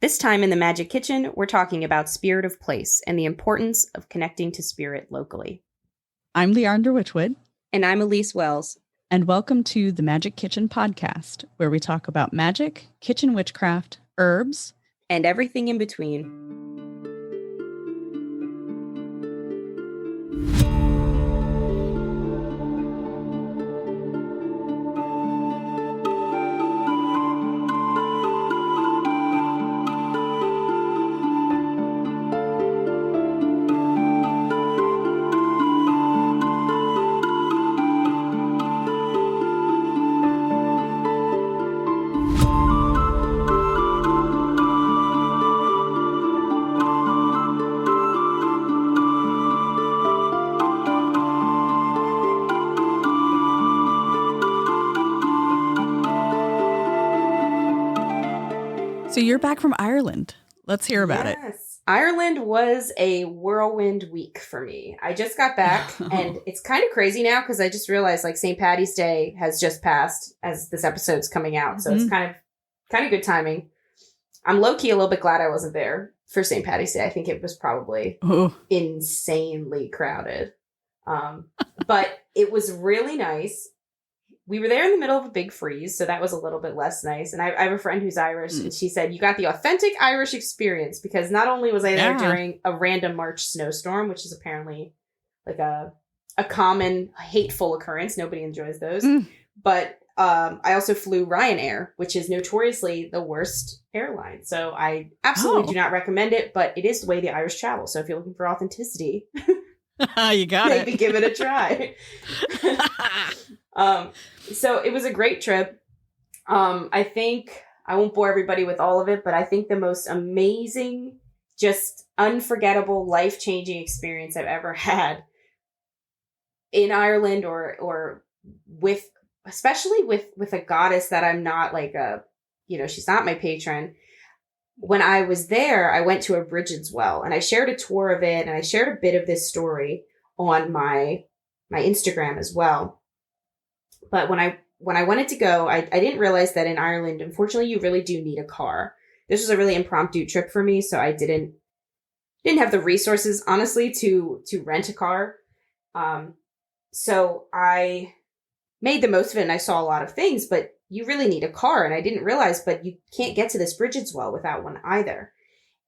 This time in the Magic Kitchen, we're talking about spirit of place and the importance of connecting to spirit locally. I'm Leandra Witchwood. And I'm Elyse Wells. And welcome to the Magic Kitchen podcast, where we talk about magic, kitchen witchcraft, herbs, and everything in between. So you're back from Ireland. Let's hear about it. Ireland was a whirlwind week for me. I just got back and it's kind of crazy now because I just realized like St. Patty's Day has just passed as this episode's coming out. So it's kind of good timing. I'm low-key a little bit glad I wasn't there for St. Patty's Day. I think it was probably insanely crowded. But it was really nice. We were there in the middle of a big freeze, so that was a little bit less nice. And I have a friend who's Irish, and she said, you got the authentic Irish experience, because not only was I there during a random March snowstorm, which is apparently like a common hateful occurrence. Nobody enjoys those. But I also flew Ryanair, which is notoriously the worst airline. So I absolutely do not recommend it, but it is the way the Irish travel. So if you're looking for authenticity, you got maybe give it a try. So it was a great trip. I think I won't bore everybody with all of it, but I think the most amazing, just unforgettable, life-changing experience I've ever had in Ireland or with, especially with a goddess that I'm not like she's not my patron. When I was there, I went to a Bridget's Well and I shared a tour of it and I shared a bit of this story on my Instagram as well. But when I wanted to go, I didn't realize that in Ireland, unfortunately, you really do need a car. This was a really impromptu trip for me, so I didn't have the resources, honestly, to rent a car. So I made the most of it, and I saw a lot of things, but you really need a car, and I didn't realize, but you can't get to this Bridget's Well without one either.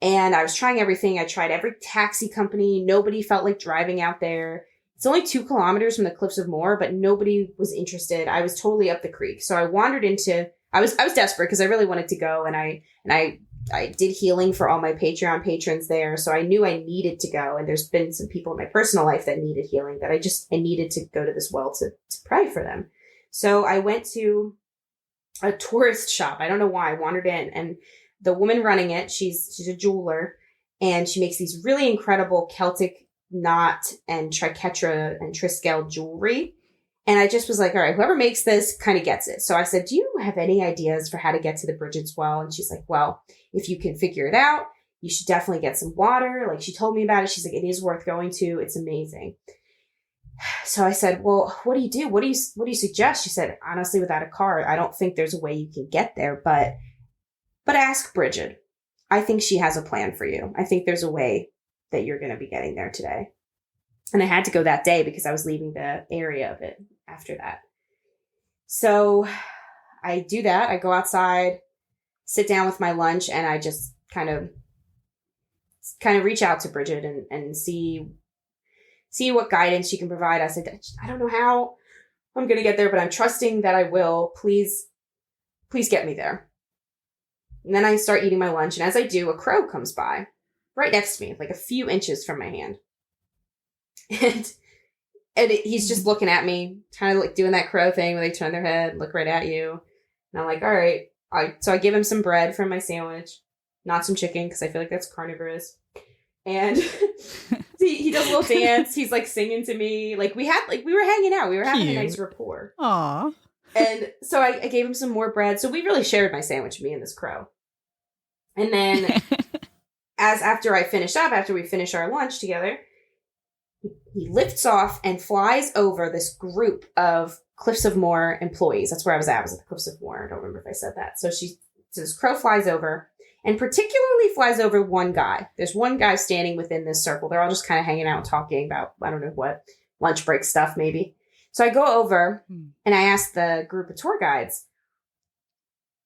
And I was trying everything. I tried every taxi company. Nobody felt like driving out there. It's only 2 kilometers from the Cliffs of Moher, but nobody was interested. I was totally up the creek. So I wandered into, I was desperate because I really wanted to go. And I did healing for all my Patreon patrons there. So I knew I needed to go. And there's been some people in my personal life that needed healing that I needed to go to this well to pray for them. So I went to a tourist shop. I don't know why. I wandered in, and the woman running it, she's a jeweler, and she makes these really incredible Celtic knot and triquetra and triskel jewelry. And I just was like, all right, whoever makes this kind of gets it. So I said, do you have any ideas for how to get to the Bridget's Well? And she's like, well, if you can figure it out, you should definitely get some water. Like, she told me about it. She's like, it is worth going to. It's amazing. So I said, well, what do you do? What do you suggest? She said, honestly, without a car, I don't think there's a way you can get there, but ask Bridget. I think she has a plan for you. I think there's a way that you're going to be getting there today. And I had to go that day because I was leaving the area of it after that. So I do that. I go outside, sit down with my lunch, and I just kind of reach out to Bridget and see what guidance she can provide. I said, I don't know how I'm going to get there, but I'm trusting that I will. Please get me there. And then I start eating my lunch. And as I do, a crow comes by right next to me, like a few inches from my hand. And he's just looking at me, kind of like doing that crow thing where they turn their head, look right at you. And I'm like, all right. So I give him some bread from my sandwich, not some chicken, because I feel like that's carnivorous. And he does a little dance. He's like singing to me. Like we were hanging out. We were having a nice rapport. Aww. And so I gave him some more bread. So we really shared my sandwich, me and this crow. And then after we finish our lunch together, he lifts off and flies over this group of Cliffs of Moher employees. That's where I was at. I was at the Cliffs of Moher. I don't remember if I said that. So this crow flies over and particularly flies over one guy. There's one guy standing within this circle. They're all just kind of hanging out and talking about, I don't know what, lunch break stuff maybe. So I go over and I ask the group of tour guides,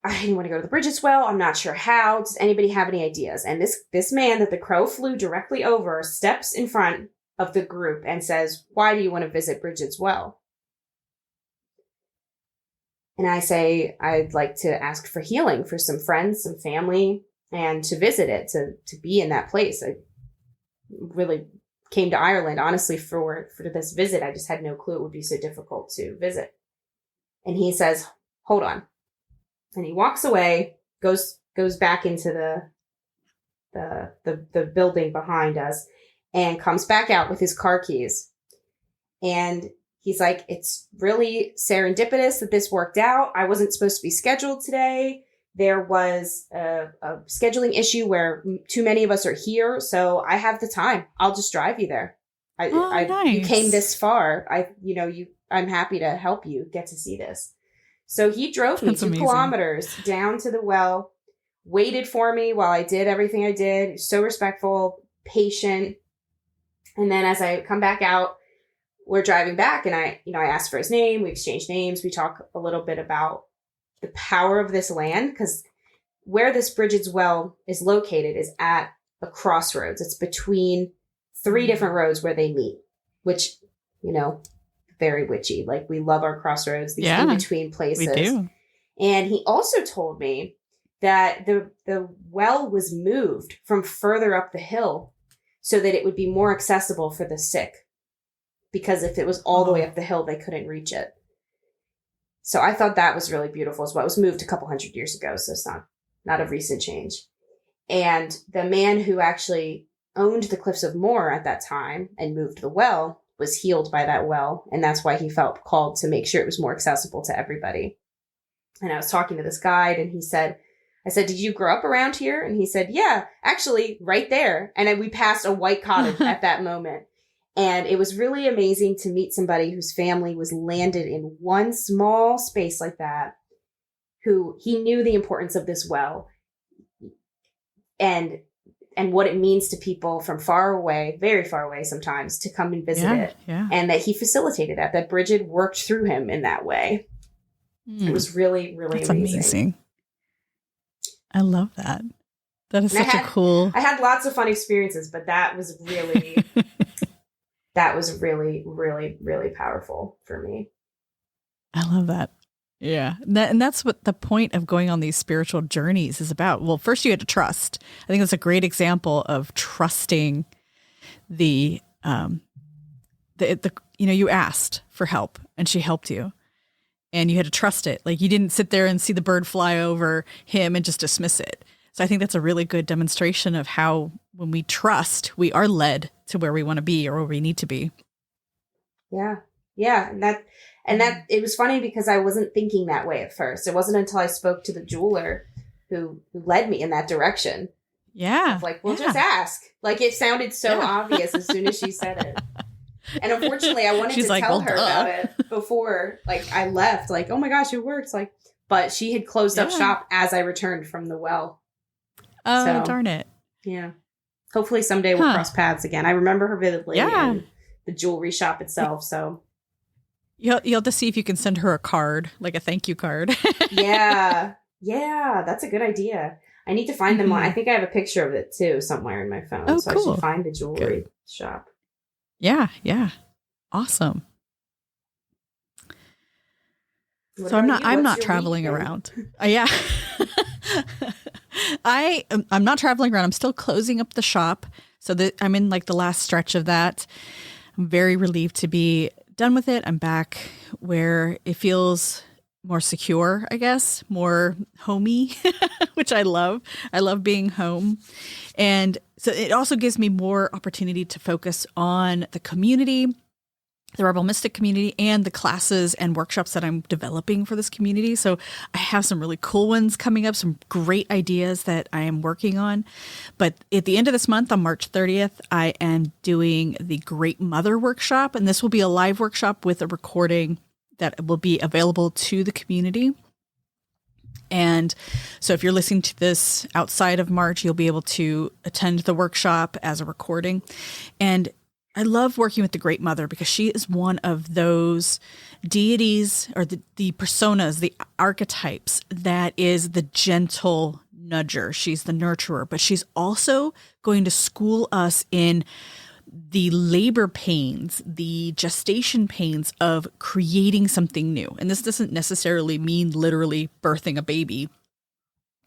I want to go to the Bridget's Well. I'm not sure how. Does anybody have any ideas? And this man that the crow flew directly over steps in front of the group and says, why do you want to visit Bridget's Well? And I say, I'd like to ask for healing for some friends, some family, and to visit it, to be in that place. I really came to Ireland, honestly, for this visit. I just had no clue it would be so difficult to visit. And he says, hold on. And he walks away, goes back into the building behind us, and comes back out with his car keys. And he's like, it's really serendipitous that this worked out. I wasn't supposed to be scheduled today. There was a scheduling issue where too many of us are here. So I have the time. I'll just drive you there. Nice. You came this far. I'm happy to help you get to see this. So he drove me 2 kilometers down to the well, waited for me while I did everything I did. So respectful, patient. And then as I come back out, we're driving back and I asked for his name. We exchanged names. We talk a little bit about the power of this land, because where this Bridget's Well is located is at a crossroads. It's between 3 different roads where they meet, which, very witchy. Like, we love our crossroads, these in-between places. We do. And he also told me that the well was moved from further up the hill so that it would be more accessible for the sick. Because if it was all the way up the hill, they couldn't reach it. So I thought that was really beautiful as well. It was moved a couple hundred years ago, so it's not a recent change. And the man who actually owned the Cliffs of Moher at that time and moved the well was healed by that well. And that's why he felt called to make sure it was more accessible to everybody. And I was talking to this guide and I said, did you grow up around here? And he said, yeah, actually right there. And then we passed a white cottage at that moment. And it was really amazing to meet somebody whose family was landed in one small space like that, who he knew the importance of this well and what it means to people from far away, very far away sometimes, to come and visit it. Yeah. And that he facilitated that Bridget worked through him in that way. It was really, really amazing. I love that. That is such a cool... I had lots of fun experiences, but that was really... That was really, really, really powerful for me. I love that. Yeah. And that's what the point of going on these spiritual journeys is about. Well, first you had to trust. I think that's a great example of trusting you asked for help and she helped you and you had to trust it. Like, you didn't sit there and see the bird fly over him and just dismiss it. So I think that's a really good demonstration of how when we trust, we are led to where we want to be or where we need to be. Yeah. Yeah. And that it was funny because I wasn't thinking that way at first. It wasn't until I spoke to the jeweler who led me in that direction. Yeah. Like, just ask. Like, it sounded so obvious as soon as she said it. And unfortunately, I wanted to tell her about it before, like, I left. Like, oh my gosh, it works. Like, but she had closed up shop as I returned from the well. Oh, darn it. Yeah. Hopefully someday we'll cross paths again. I remember her vividly in the jewelry shop itself. So you'll have to see if you can send her a card, like a thank you card. Yeah. Yeah. That's a good idea. I need to find them. I think I have a picture of it too somewhere in my phone. Oh, so cool. I should find the jewelry shop. Yeah. Yeah. Awesome. So I'm not traveling around. Yeah. I'm not traveling around. I'm still closing up the shop. So that I'm in like the last stretch of that. I'm very relieved to be done with it. I'm back where it feels more secure, I guess, more homey, which I love. I love being home. And so it also gives me more opportunity to focus on the community, the Rebel Mystic community, and the classes and workshops that I'm developing for this community. So I have some really cool ones coming up, some great ideas that I am working on. But at the end of this month, on March 30th, I am doing the Great Mother workshop. And this will be a live workshop with a recording that will be available to the community. And so if you're listening to this outside of March, you'll be able to attend the workshop as a recording. And I love working with the Great Mother because she is one of those deities or the personas, the archetypes that is the gentle nudger. She's the nurturer, but she's also going to school us in the labor pains, the gestation pains of creating something new. And this doesn't necessarily mean literally birthing a baby.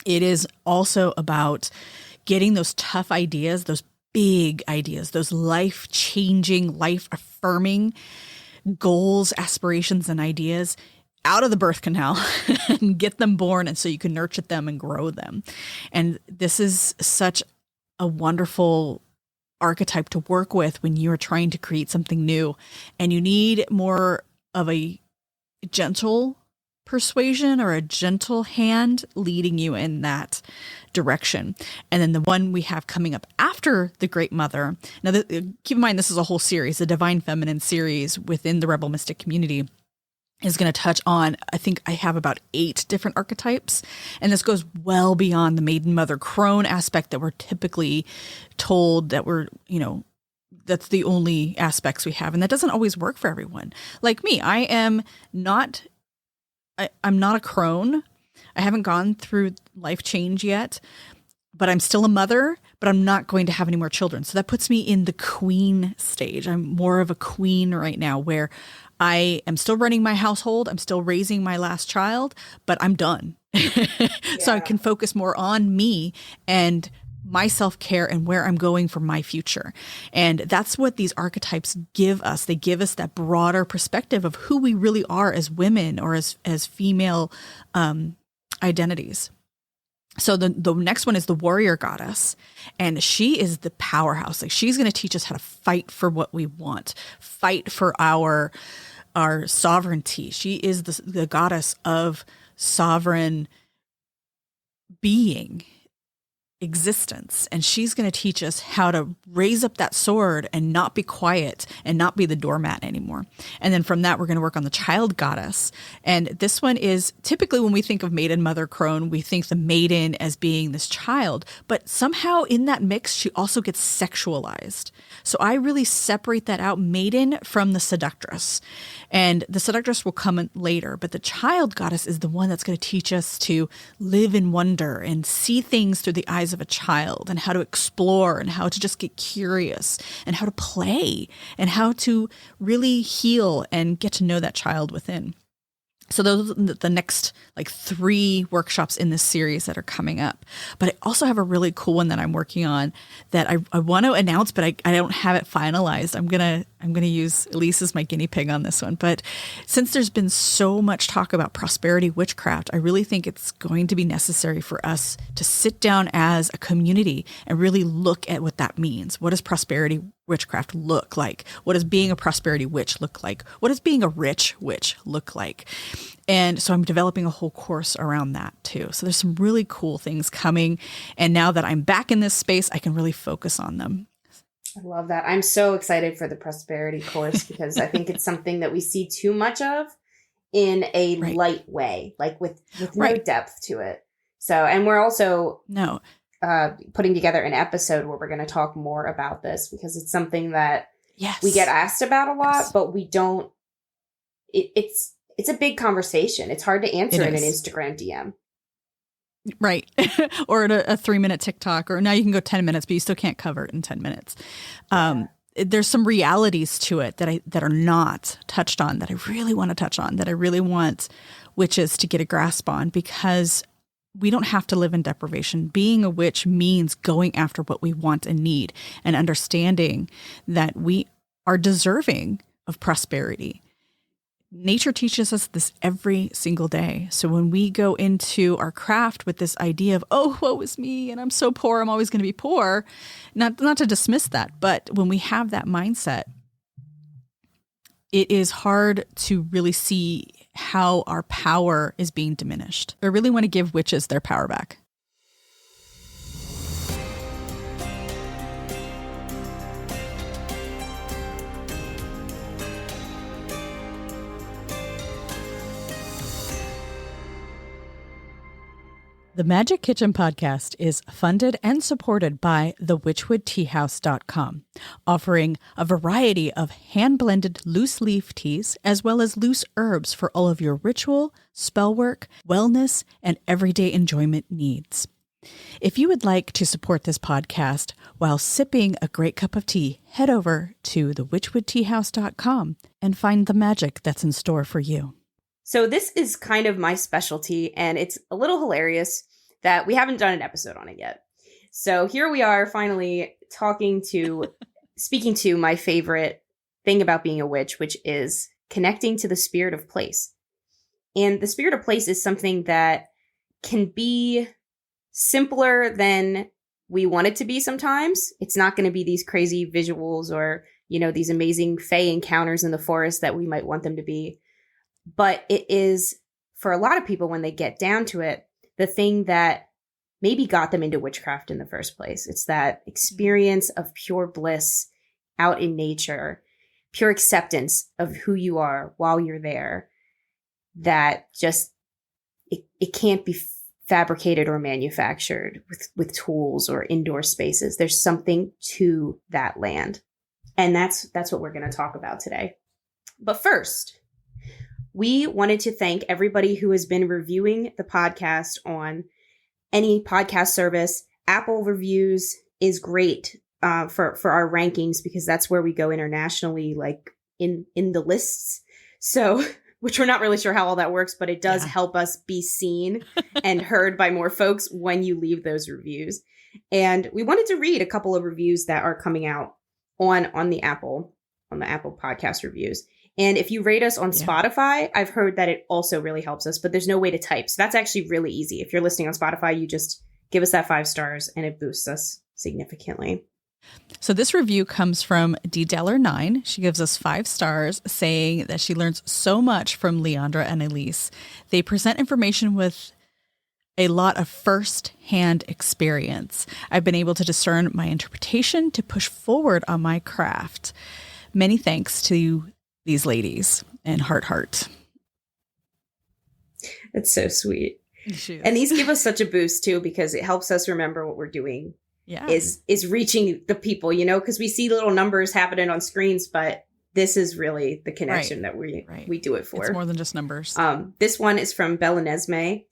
It is also about getting those tough ideas, those big ideas, those life-changing, life-affirming goals, aspirations, and ideas out of the birth canal and get them born, and so you can nurture them and grow them. And this is such a wonderful archetype to work with when you are trying to create something new, and you need more of a gentle persuasion or a gentle hand leading you in that direction. And then the one we have coming up after the Great Mother. Now, keep in mind, this is a whole series, the Divine Feminine series within the Rebel Mystic community is going to touch on, I think I have about 8 different archetypes. And this goes well beyond the maiden, mother, crone aspect that we're typically told that we're, that's the only aspects we have. And that doesn't always work for everyone. Like me, I'm not a crone. I haven't gone through life change yet, but I'm still a mother, but I'm not going to have any more children. So that puts me in the queen stage. I'm more of a queen right now, where I am still running my household. I'm still raising my last child, but I'm done. So I can focus more on me and my self-care and where I'm going for my future. And that's what these archetypes give us. They give us that broader perspective of who we really are as women or as female identities. So the next one is the warrior goddess, and she is the powerhouse. Like, she's going to teach us how to fight for what we want, fight for our sovereignty. She is the goddess of sovereign being, existence. And she's going to teach us how to raise up that sword and not be quiet and not be the doormat anymore. And then from that, we're going to work on the child goddess. And this one is typically, when we think of maiden, mother, crone, we think the maiden as being this child, but somehow in that mix, she also gets sexualized. So I really separate that out, maiden from the seductress. And the seductress will come in later, but the child goddess is the one that's going to teach us to live in wonder and see things through the eyes of a child, and how to explore, and how to just get curious, and how to play, and how to really heal and get to know that child within. So those are the next 3 workshops in this series that are coming up. But I also have a really cool one that I'm working on that I want to announce, but I don't have it finalized. I'm gonna use Elyse as my guinea pig on this one. But since there's been so much talk about prosperity witchcraft, I really think it's going to be necessary for us to sit down as a community and really look at what that means. What does prosperity witchcraft look like? What does being a prosperity witch look like? What does being a rich witch look like? And so I'm developing a whole course around that too. So there's some really cool things coming. And now that I'm back in this space, I can really focus on them. I love that. I'm so excited for the prosperity course because I think it's something that we see too much of in a light way, like with no depth to it. So, and we're also putting together an episode where we're going to talk more about this, because it's something that we get asked about a lot, but we don't, it's a big conversation. It's hard to answer in an Instagram DM. Right. Or at a 3-minute TikTok, or now you can go 10 minutes, but you still can't cover it in 10 minutes. There's some realities to it that are not touched on, that I really want to touch on, that I really want witches to get a grasp on, because we don't have to live in deprivation. Being a witch means going after what we want and need, and understanding that we are deserving of prosperity. Nature teaches us this every single day. So when we go into our craft with this idea of, oh, woe is me, and I'm so poor, I'm always going to be poor, not to dismiss that, but when we have that mindset, it is hard to really see how our power is being diminished. I really want to give witches their power back. The Magic Kitchen podcast is funded and supported by thewitchwoodteahouse.com, offering a variety of hand-blended loose leaf teas as well as loose herbs for all of your ritual, spell work, wellness, and everyday enjoyment needs. If you would like to support this podcast while sipping a great cup of tea, head over to thewitchwoodteahouse.com and find the magic that's in store for you. So this is kind of my specialty, and it's a little hilarious that we haven't done an episode on it yet. So here we are finally speaking to my favorite thing about being a witch, which is connecting to the spirit of place. And the spirit of place is something that can be simpler than we want it to be sometimes. It's not going to be these crazy visuals or, these amazing fae encounters in the forest that we might want them to be. But it is, for a lot of people, when they get down to it, the thing that maybe got them into witchcraft in the first place. It's that experience of pure bliss out in nature, pure acceptance of who you are while you're there, that just, it can't be fabricated or manufactured with tools or indoor spaces. There's something to that land. And that's what we're going to talk about today. But first, we wanted to thank everybody who has been reviewing the podcast on any podcast service. Apple reviews is great for our rankings because that's where we go internationally, like in the lists. So, which we're not really sure how all that works, but it does help us be seen and heard by more folks when you leave those reviews. And we wanted to read a couple of reviews that are coming out on the Apple podcast reviews. And if you rate us on Spotify, I've heard that it also really helps us, but there's no way to type. So that's actually really easy. If you're listening on Spotify, you just give us that 5 stars and it boosts us significantly. So this review comes from DDeller9. She gives us 5 stars, saying that she learns so much from Leandra and Elyse. They present information with a lot of first-hand experience. I've been able to discern my interpretation to push forward on my craft. Many thanks to these ladies, and heart. It's so sweet. And these give us such a boost too, because it helps us remember what we're doing is reaching the people, because we see little numbers happening on screens, but this is really the connection that we do it for. It's more than just numbers. This one is from Bella Nesme.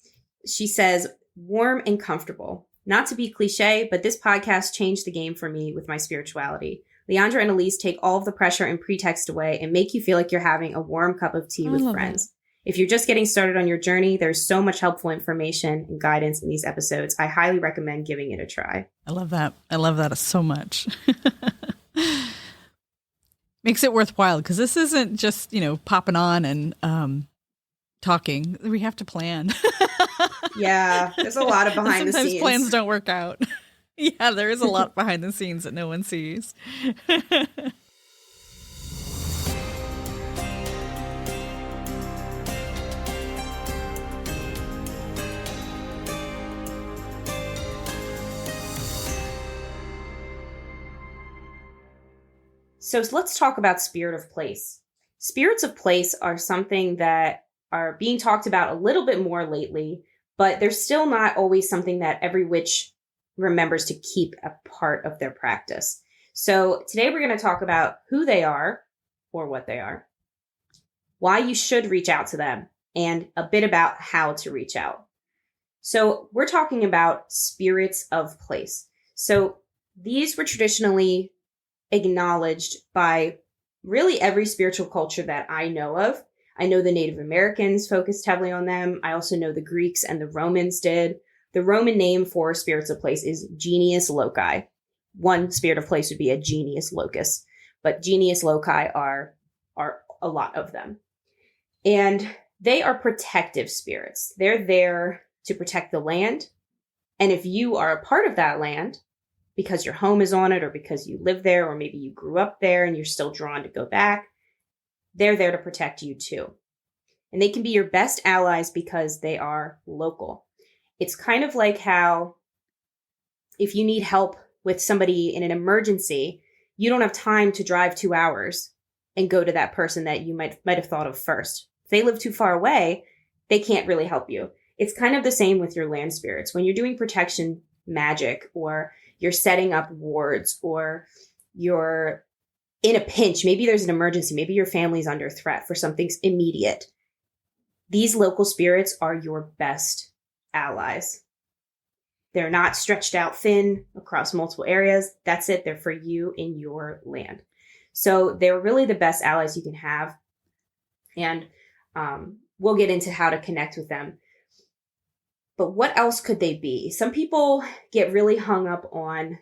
She says, warm and comfortable. Not to be cliche, but this podcast changed the game for me with my spirituality. Leandra and Elyse take all of the pressure and pretext away and make you feel like you're having a warm cup of tea with friends. If you're just getting started on your journey, there's so much helpful information and guidance in these episodes. I highly recommend giving it a try. I love that. I love that so much. Makes it worthwhile because this isn't just, popping on and talking. We have to plan. Yeah, there's a lot of behind the scenes. Sometimes plans don't work out. Yeah, there is a lot behind the scenes that no one sees. So let's talk about spirit of place. Spirits of place are something that are being talked about a little bit more lately, but they're still not always something that every witch remembers to keep a part of their practice. So today we're going to talk about who they are or what they are, why you should reach out to them, and a bit about how to reach out. So we're talking about spirits of place. So these were traditionally acknowledged by really every spiritual culture that I know of. I know the Native Americans focused heavily on them. I also know the Greeks and the Romans did. The Roman name for spirits of place is genius loci. One spirit of place would be a genius locus, but genius loci are a lot of them. And they are protective spirits. They're there to protect the land. And if you are a part of that land, because your home is on it or because you live there, or maybe you grew up there and you're still drawn to go back, they're there to protect you too. And they can be your best allies because they are local. It's kind of like how if you need help with somebody in an emergency, you don't have time to drive 2 hours and go to that person that you might have thought of first. If they live too far away, they can't really help you. It's kind of the same with your land spirits. When you're doing protection magic, or you're setting up wards, or you're in a pinch, maybe there's an emergency, maybe your family's under threat for something immediate. These local spirits are your best allies. They're not stretched out thin across multiple areas. That's it. They're for you in your land. So they're really the best allies you can have. And we'll get into how to connect with them. But what else could they be? Some people get really hung up on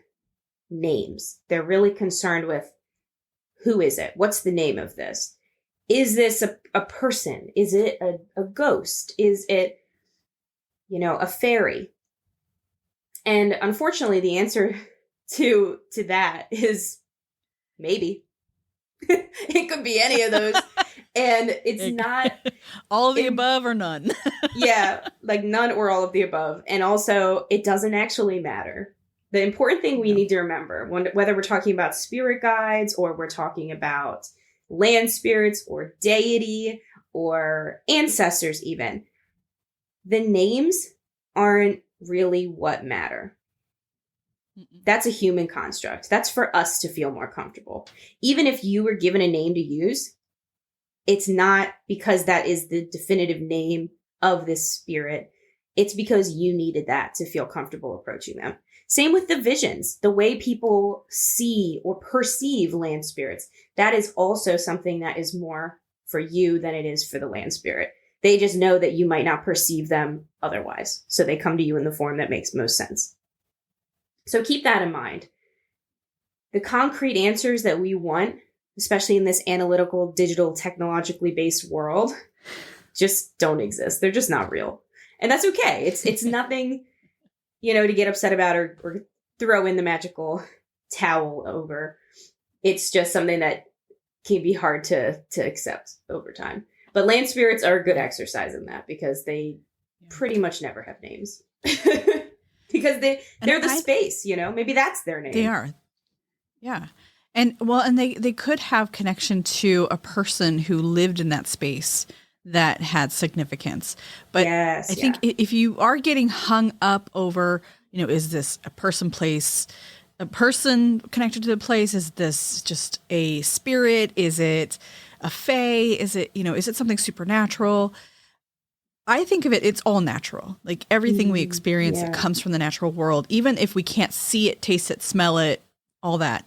names. They're really concerned with, who is it? What's the name of this? Is this a person? Is it a ghost? Is it, a fairy? And unfortunately, the answer to that is maybe. It could be any of those. And it's not all of the above or none. Yeah, like none or all of the above. And also, it doesn't actually matter. The important thing we need to remember, whether we're talking about spirit guides, or we're talking about land spirits, or deity, or ancestors even, the names aren't really what matter. That's a human construct. That's for us to feel more comfortable. Even if you were given a name to use, it's not because that is the definitive name of this spirit. It's because you needed that to feel comfortable approaching them. Same with the visions, the way people see or perceive land spirits. That is also something that is more for you than it is for the land spirit. They just know that you might not perceive them otherwise. So they come to you in the form that makes most sense. So keep that in mind. The concrete answers that we want, especially in this analytical, digital, technologically based world, just don't exist. They're just not real. And that's okay. It's nothing, to get upset about or throw in the magical towel over. It's just something that can be hard to accept over time. But land spirits are a good exercise in that, because they pretty much never have names. Because they're the space, maybe that's their name. They are. Yeah. And they could have connection to a person who lived in that space that had significance. But yes, I think if you are getting hung up over, is this a person connected to the place? Is this just a spirit? Is it a fae? Is it something supernatural? I think of it's all natural. Like everything we experience that comes from the natural world, even if we can't see it, taste it, smell it, all that.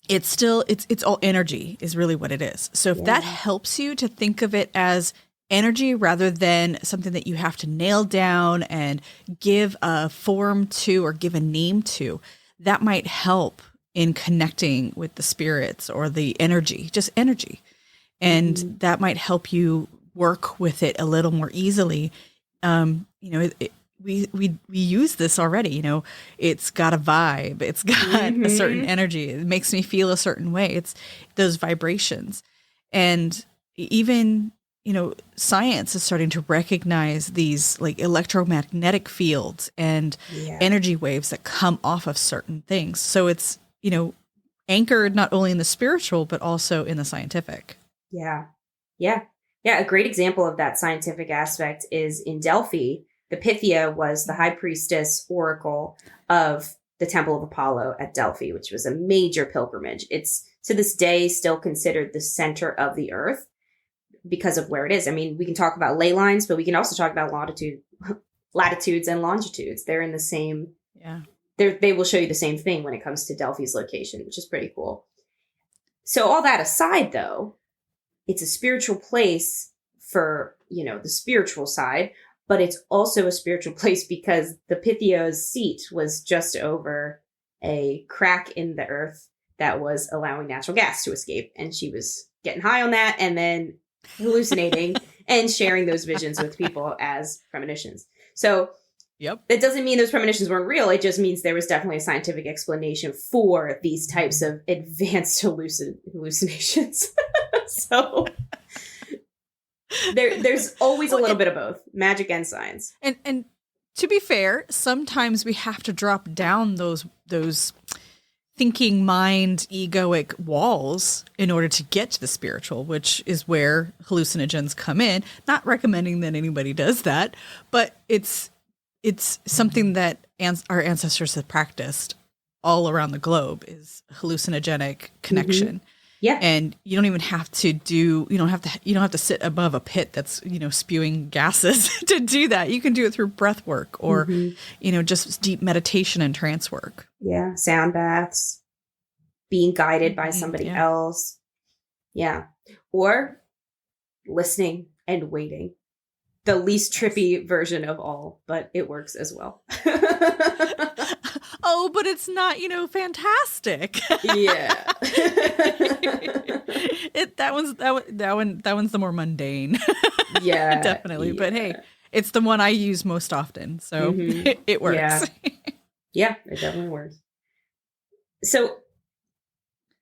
It's still, it's all energy is really what it is. So if that helps you to think of it as energy rather than something that you have to nail down and give a form to or give a name to, that might help in connecting with the spirits or the energy, just energy. And that might help you work with it a little more easily. We use this already, it's got a vibe, it's got a certain energy. It makes me feel a certain way. It's those vibrations. And even, science is starting to recognize these like electromagnetic fields and energy waves that come off of certain things. So it's, anchored not only in the spiritual, but also in the scientific. Yeah. A great example of that scientific aspect is in Delphi. The Pythia was the high priestess oracle of the Temple of Apollo at Delphi, which was a major pilgrimage. It's to this day still considered the center of the earth because of where it is. I mean, we can talk about ley lines, but we can also talk about latitudes and longitudes. They're in the same. Yeah. They will show you the same thing when it comes to Delphi's location, which is pretty cool. So all that aside, though, it's a spiritual place for, the spiritual side. But it's also a spiritual place because the Pythia's seat was just over a crack in the earth that was allowing natural gas to escape. And she was getting high on that and then hallucinating and sharing those visions with people as premonitions. So that doesn't mean those premonitions weren't real. It just means there was definitely a scientific explanation for these types of advanced hallucinations. So... There's always a little bit of both magic and science. And to be fair, sometimes we have to drop down those thinking mind egoic walls in order to get to the spiritual, which is where hallucinogens come in. Not recommending that anybody does that, but it's something that our ancestors have practiced all around the globe, is hallucinogenic connection. Mm-hmm. Yeah. And you don't even have to you don't have to sit above a pit that's, spewing gases to do that. You can do it through breath work or, just deep meditation and trance work. Yeah. Sound baths, being guided by somebody else. Yeah. Or listening and waiting. The least trippy version of all, but it works as well. Oh, but it's not, fantastic. Yeah. That one's the more mundane. Yeah. Definitely. Yeah. But hey, it's the one I use most often. So it works. Yeah. Yeah, it definitely works. So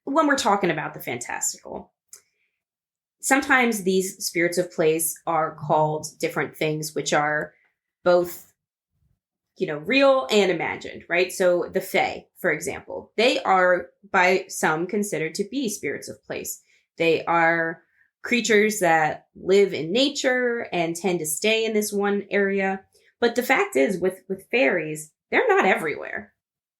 when we're talking about the fantastical, sometimes these spirits of place are called different things, which are both, real and imagined, right? So the Fae, for example, they are by some considered to be spirits of place. They are creatures that live in nature and tend to stay in this one area. But the fact is, with fairies, they're not everywhere.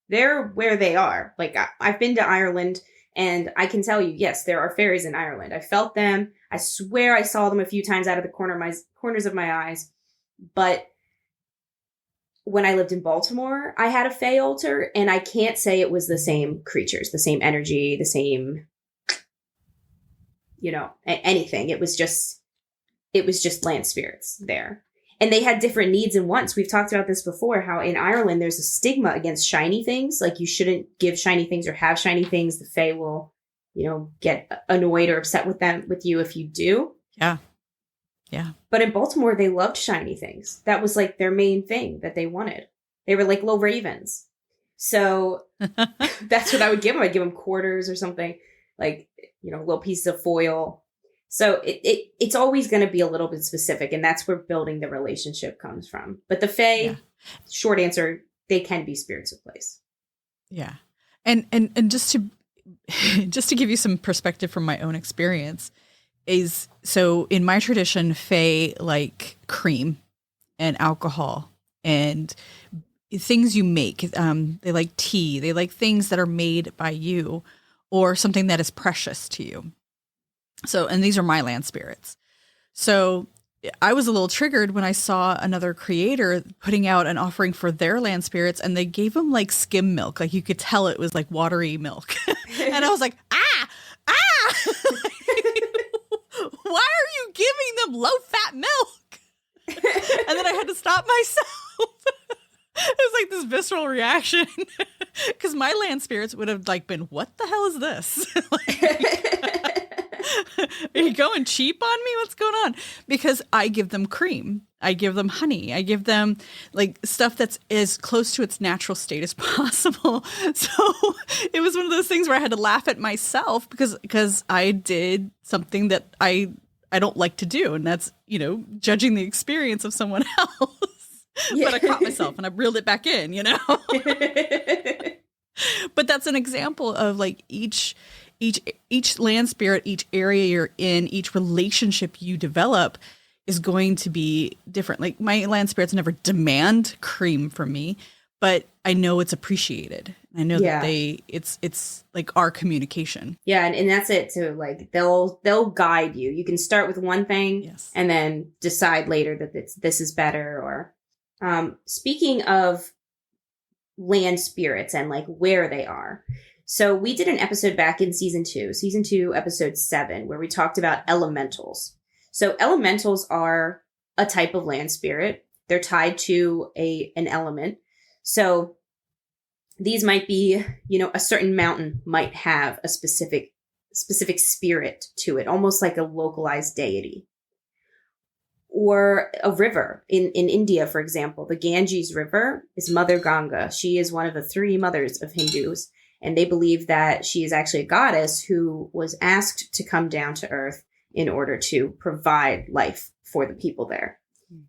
They're where they are. Like, I've been to Ireland, and I can tell you, yes, there are fairies in Ireland. I felt them. I swear I saw them a few times out of the corners of my eyes. But when I lived in Baltimore, I had a Fae altar, and I can't say it was the same creatures, the same energy, the same, anything. It was just land spirits there. And they had different needs and wants. We've talked about this before, how in Ireland, there's a stigma against shiny things. Like, you shouldn't give shiny things or have shiny things. The Fae will, get annoyed or upset with you if you do. Yeah. Yeah. But in Baltimore, they loved shiny things. That was like their main thing that they wanted. They were like little ravens. So that's what I would give them. I'd give them quarters or something, like, little pieces of foil. So it's always going to be a little bit specific, and that's where building the relationship comes from. But the Fae, short answer, they can be spirits of place. Yeah. And just to give you some perspective from my own experience, is so in my tradition, Fae like cream and alcohol and things you make. They like tea. They like things that are made by you or something that is precious to you. So, and these are my land spirits. So I was a little triggered when I saw another creator putting out an offering for their land spirits, and they gave them like skim milk. Like, you could tell it was like watery milk. And I was like, why are you giving them low fat milk? And then I had to stop myself. It was like this visceral reaction, because my land spirits would have like been, what the hell is this? Are you going cheap on me? What's going on? Because I give them cream. I give them honey. I give them like stuff that's as close to its natural state as possible. So it was one of those things where I had to laugh at myself because I did something that I don't like to do. And that's, judging the experience of someone else. Yeah. But I caught myself and I reeled it back in, But that's an example of like each land spirit, each area you're in, each relationship you develop is going to be different. Like, my land spirits never demand cream from me, but I know it's appreciated. I know that it's like our communication. Yeah. And that's it too. Like, they'll guide you. You can start with one thing and then decide later that this is better. Or, speaking of land spirits and like where they are. So we did an episode back in season 2, episode 7, where we talked about elementals. So elementals are a type of land spirit. They're tied to an element. So these might be, a certain mountain might have a specific spirit to it, almost like a localized deity. Or a river. In India, for example, the Ganges River is Mother Ganga. She is one of the 3 mothers of Hindus. And they believe that she is actually a goddess who was asked to come down to earth in order to provide life for the people there.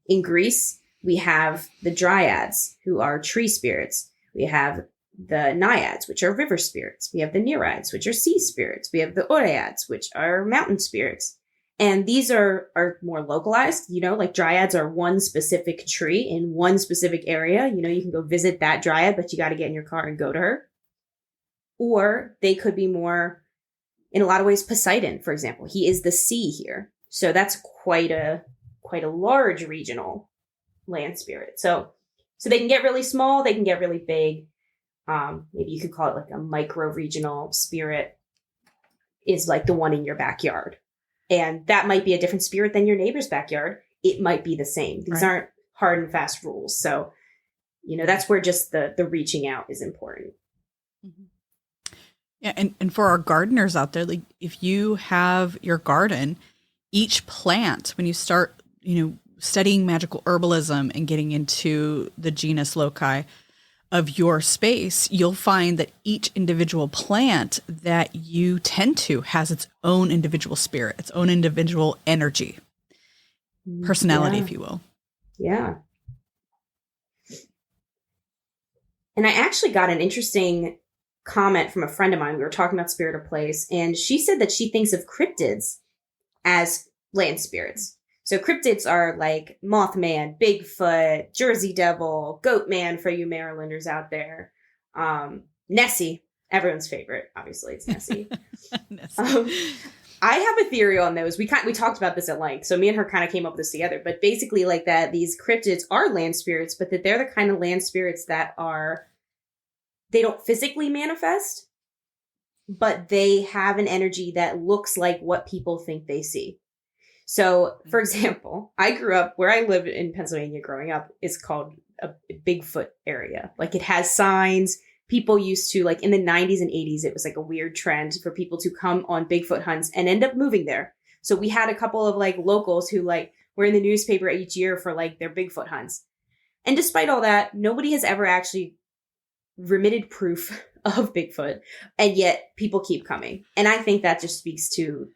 In Greece, we have the dryads, who are tree spirits. We have the naiads, which are river spirits. We have the nereids, which are sea spirits. We have the oreads, which are mountain spirits. And these are more localized, like dryads are one specific tree in one specific area. You can go visit that dryad, but you got to get in your car and go to her. Or they could be more, in a lot of ways, Poseidon, for example. He is the sea here. So that's quite a large regional land spirit. So they can get really small, they can get really big. Maybe you could call it like a micro-regional spirit is like the one in your backyard. And that might be a different spirit than your neighbor's backyard. It might be the same. These aren't hard and fast rules. So, that's where just the reaching out is important. Mm-hmm. Yeah. And for our gardeners out there, like if you have your garden, each plant, when you start, studying magical herbalism and getting into the genus loci of your space, you'll find that each individual plant that you tend to has its own individual spirit, its own individual energy, personality, if you will. Yeah. And I actually got an interesting comment from a friend of mine. We were talking about spirit of place, and she said that she thinks of cryptids as land spirits. So cryptids are like Mothman, Bigfoot, Jersey Devil, Goatman for you Marylanders out there. Nessie, everyone's favorite. Obviously, it's Nessie. I have a theory on those. We talked about this at length. So me and her kind of came up with this together. But basically like that these cryptids are land spirits, but that they're the kind of land spirits that they don't physically manifest, but they have an energy that looks like what people think they see. So, for example, I grew up where I lived in Pennsylvania growing up is called a Bigfoot area. Like it has signs. People used to, like in the 90s and 80s, it was like a weird trend for people to come on Bigfoot hunts and end up moving there. So we had a couple of like locals who like were in the newspaper each year for like their Bigfoot hunts. And despite all that, nobody has ever actually remitted proof of Bigfoot. And yet people keep coming. And I think that just speaks to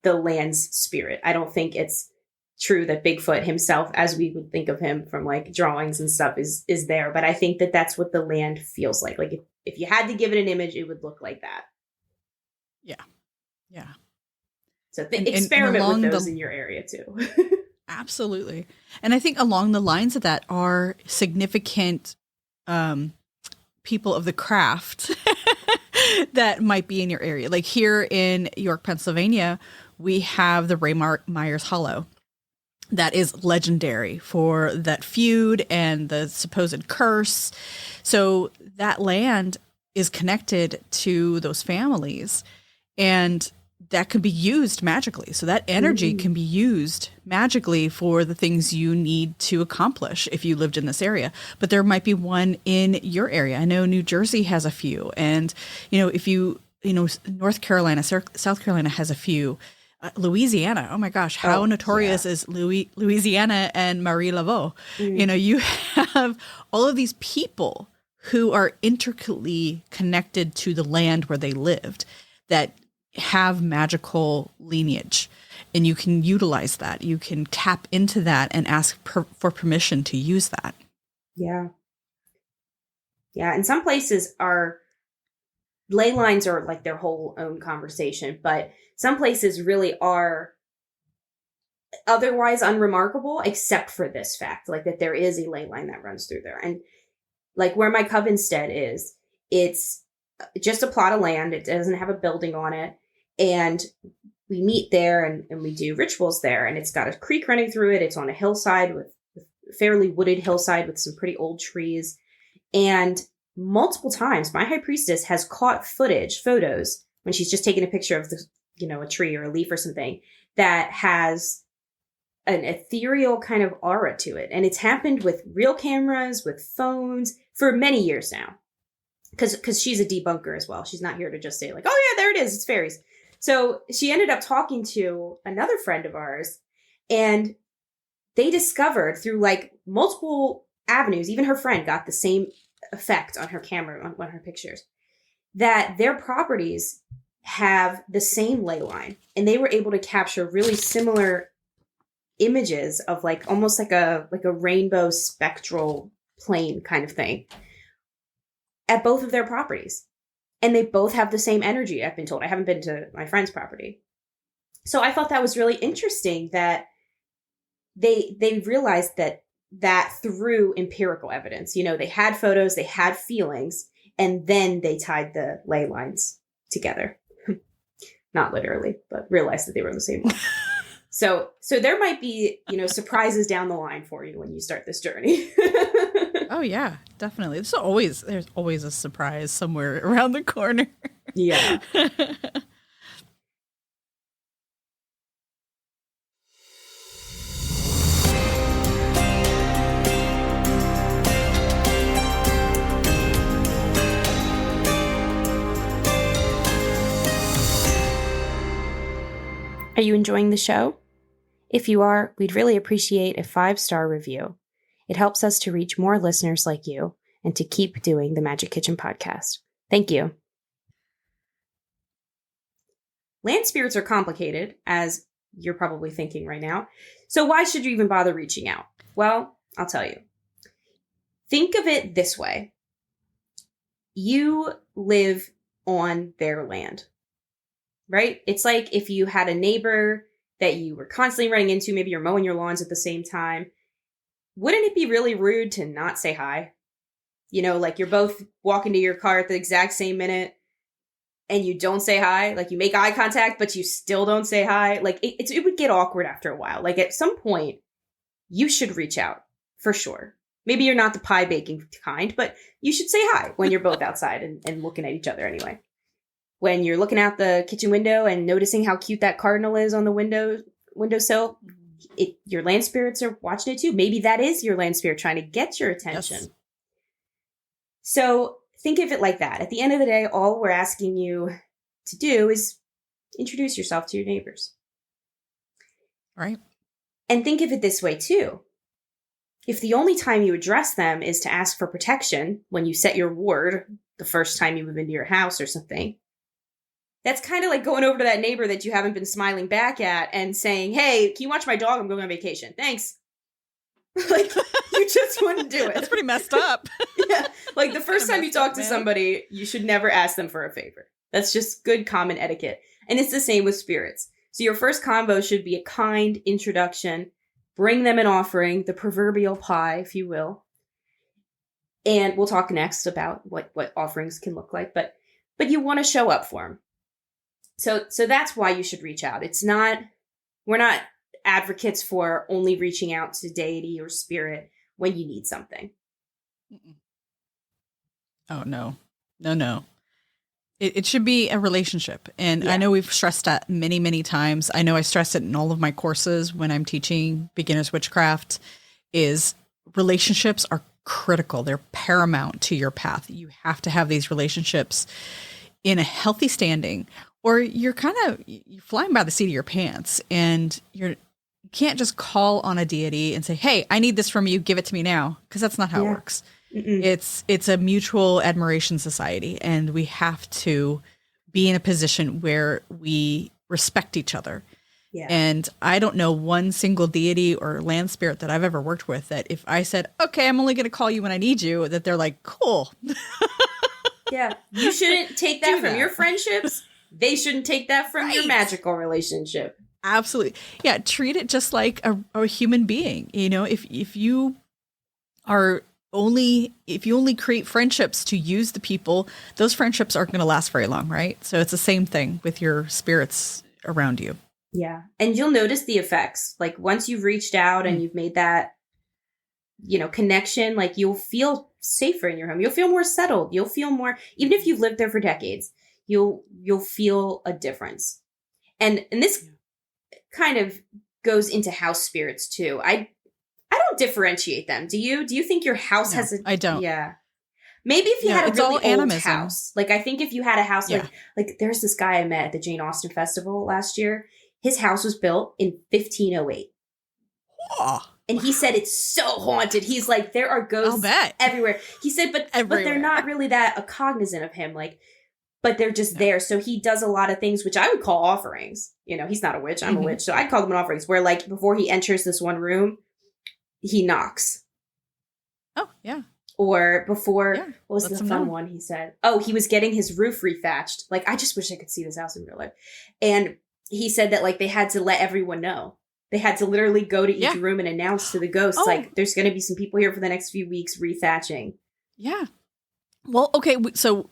the land's spirit. I don't think it's true that Bigfoot himself, as we would think of him from like drawings and stuff, is there. But I think that that's what the land feels like. Like if you had to give it an image, it would look like that. Yeah. Yeah. So experiment with those in your area too. Absolutely. And I think along the lines of that are significant people of the craft that might be in your area. Like here in York, Pennsylvania, we have the Ray Myers Hollow. That is legendary for that feud and the supposed curse. So that land is connected to those families, and that can be used magically. So that energy can be used magically for the things you need to accomplish if you lived in this area. But there might be one in your area. I know New Jersey has a few. And, if North Carolina, South Carolina has a few. Louisiana, oh my gosh, how notorious is Louisiana and Marie Laveau? You have all of these people who are intricately connected to the land where they lived that have magical lineage, and you can utilize that. You can tap into that and ask for permission to use that. Yeah. And some places are ley lines are like their whole own conversation, but some places really are otherwise unremarkable, except for this fact, like that there is a ley line that runs through there. And like where my Coven stead is, it's just a plot of land. It doesn't have a building on it. And we meet there and we do rituals there. And it's got a creek running through it. It's on a hillside with fairly wooded hillside with some pretty old trees. And multiple times, my high priestess has caught photos when she's just taking a picture of a tree or a leaf or something that has an ethereal kind of aura to it. And it's happened with real cameras, with phones for many years now. Because she's a debunker as well. She's not here to just say like, oh yeah, there it is. It's fairies. So she ended up talking to another friend of ours, and they discovered through like multiple avenues, even her friend got the same effect on her camera, on her pictures, that their properties have the same ley line. And they were able to capture really similar images of like almost like a rainbow spectral plane kind of thing at both of their properties. And they both have the same energy, I've been told. I haven't been to my friend's property. So I thought that was really interesting that they realized that through empirical evidence. You know, they had photos, they had feelings, and then they tied the ley lines together. Not literally, but realized that they were the same one. So there might be, you know, surprises down the line for you when you start this journey. Oh yeah, definitely. There's always a surprise somewhere around the corner. Yeah. Are you enjoying the show? If you are, we'd really appreciate a 5-star review. It helps us to reach more listeners like you and to keep doing the Magic Kitchen podcast. Thank you. Land spirits are complicated, as you're probably thinking right now. So why should you even bother reaching out? Well, I'll tell you. Think of it this way. You live on their land, right? It's like if you had a neighbor that you were constantly running into, maybe you're mowing your lawns at the same time. Wouldn't it be really rude to not say hi? You know, like you're both walking to your car at the exact same minute and you don't say hi. Like you make eye contact, but you still don't say hi. Like it would get awkward after a while. Like at some point, you should reach out for sure. Maybe you're not the pie baking kind, but you should say hi when you're both outside and looking at each other anyway. When you're looking out the kitchen window and noticing how cute that cardinal is on the windowsill, your land spirits are watching it too. Maybe that is your land spirit trying to get your attention. Yes. So think of it like that. At the end of the day, all we're asking you to do is introduce yourself to your neighbors. Right. And think of it this way too. If the only time you address them is to ask for protection when you set your ward the first time you move into your house or something, that's kind of like going over to that neighbor that you haven't been smiling back at and saying, hey, can you watch my dog? I'm going on vacation. Thanks. Like, you just wouldn't do it. That's pretty messed up. Yeah. Like, the first time you talk to somebody, you should never ask them for a favor. That's just good common etiquette. And it's the same with spirits. So your first combo should be a kind introduction. Bring them an offering, the proverbial pie, if you will. And we'll talk next about what offerings can look like. But you want to show up for them. So that's why you should reach out. We're not advocates for only reaching out to deity or spirit when you need something. Oh, no. It should be a relationship. And yeah. I know we've stressed that many, many times. I know I stress it in all of my courses when I'm teaching beginner's witchcraft is relationships are critical. They're paramount to your path. You have to have these relationships in a healthy standing, or you're flying by the seat of your pants, and you can't just call on a deity and say, hey, I need this from you. Give it to me now. Because that's not how it works. Mm-mm. It's a mutual admiration society, and we have to be in a position where we respect each other. Yeah. And I don't know one single deity or land spirit that I've ever worked with that if I said, okay, I'm only going to call you when I need you, that they're like, cool. Yeah. You shouldn't take that from your friendships. They shouldn't take that from your magical relationship. Absolutely. Yeah. Treat it just like a human being. You know, if you only create friendships to use the people, those friendships aren't going to last very long. Right. So it's the same thing with your spirits around you. Yeah. And you'll notice the effects. Like once you've reached out and you've made that, connection, like you'll feel safer in your home. You'll feel more settled. You'll feel more, even if you've lived there for decades, you'll feel a difference. And this kind of goes into house spirits too. I don't differentiate them. Do you? Do you think your house has a... I don't. Yeah. Maybe if you had a really old house. Like I think if you had a house, like there's this guy I met at the Jane Austen Festival last year. His house was built in 1508. Oh. And he said it's so haunted. He's like, there are ghosts everywhere. He said, but they're not really that cognizant of him. Like, but they're just there. So he does a lot of things, which I would call offerings. He's not a witch. I'm a witch. So I'd call them offerings where like before he enters this one room, he knocks. Oh, yeah. Or before, Yeah, what was lets the them fun know. one he said? Oh, he was getting his roof rethatched. Like, I just wish I could see this house in real life. And he said that, like, they had to let everyone know. They had to literally go to each Yeah. room and announce to the ghosts, Oh, like, there's going to be some people here for the next few weeks rethatching. yeah. Well, okay. So,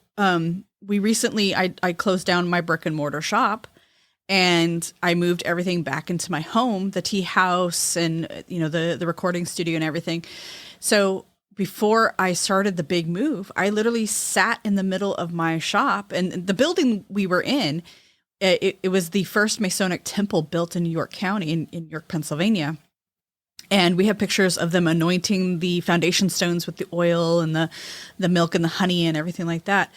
we recently, I closed down my brick and mortar shop, and I moved everything back into my home, the tea house and, the recording studio and everything. So before I started the big move, I literally sat in the middle of my shop, and the building we were in, it was the first Masonic temple built in New York County in York, Pennsylvania. And we have pictures of them anointing the foundation stones with the oil and the milk and the honey and everything like that.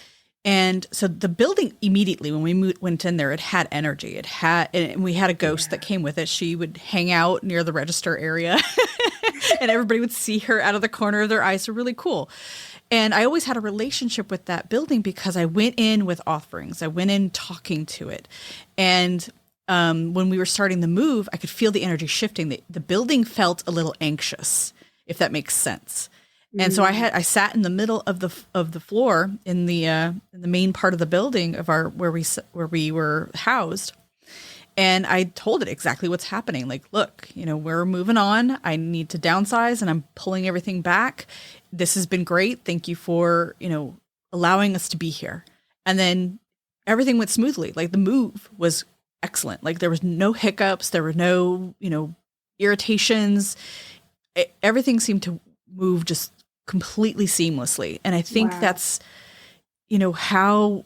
And so the building immediately, when we went in there, it had energy. And we had a ghost that came with it. She would hang out near the register area and everybody would see her out of the corner of their eyes. So really cool. And I always had a relationship with that building because I went in with offerings. I went in talking to it. And when we were starting the move, I could feel the energy shifting. The building felt a little anxious, if that makes sense. And so I sat in the middle of the floor in the main part of the building of where we were housed, and I told it exactly what's happening. Like, look, we're moving on. I need to downsize, and I'm pulling everything back. This has been great. Thank you for allowing us to be here. And then everything went smoothly. Like, the move was excellent. Like, there was no hiccups. There were no irritations. Everything seemed to move just completely seamlessly. And I think that's, how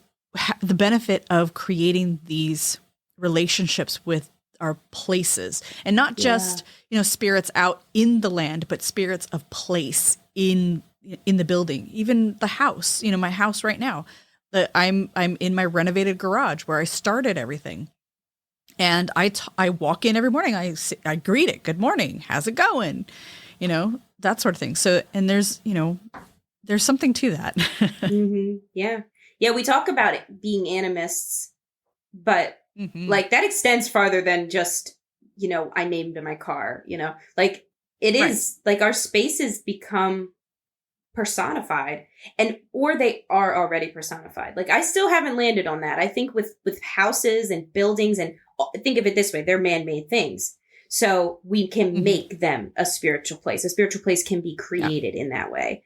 the benefit of creating these relationships with our places, and not just, spirits out in the land, but spirits of place in the building, even the house, my house right now, that I'm in my renovated garage where I started everything. And I walk in every morning. I greet it. Good morning. How's it going? That sort of thing. So, and there's something to that. Mm-hmm. Yeah. Yeah. We talk about it being animists, but like that extends farther than just, I named my car, like it is like our spaces become personified, or they are already personified. Like, I still haven't landed on that. I think with houses and buildings, and think of it this way, they're man-made things. So we can make them a spiritual place. A spiritual place can be created in that way.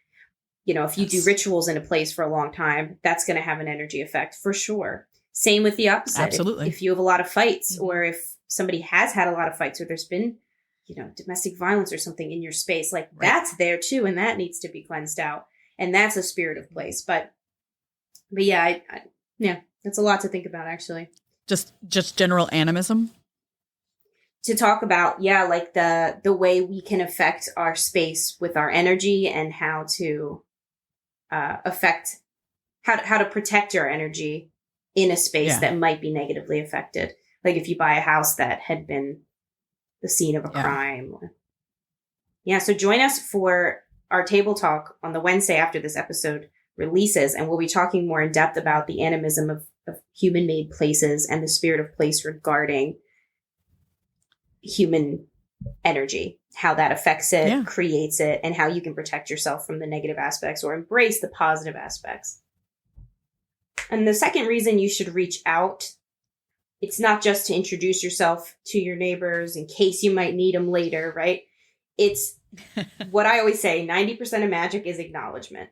If you do rituals in a place for a long time, that's going to have an energy effect for sure. Same with the opposite. Absolutely. If you have a lot of fights, or if somebody has had a lot of fights, or there's been, domestic violence or something in your space, like that's there too. And that needs to be cleansed out. And that's a spirit of place. But yeah, yeah, that's a lot to think about, actually. Just general animism. To talk about, like the way we can affect our space with our energy, and how to affect, how to protect your energy in a space that might be negatively affected. Like if you buy a house that had been the scene of a crime. So join us for our table talk on the Wednesday after this episode releases, and we'll be talking more in depth about the animism of human-made places and the spirit of place regarding human energy, how that affects it, creates it, and how you can protect yourself from the negative aspects or embrace the positive aspects. And the second reason you should reach out, it's not just to introduce yourself to your neighbors in case you might need them later, right? It's what I always say, 90% of magic is acknowledgement.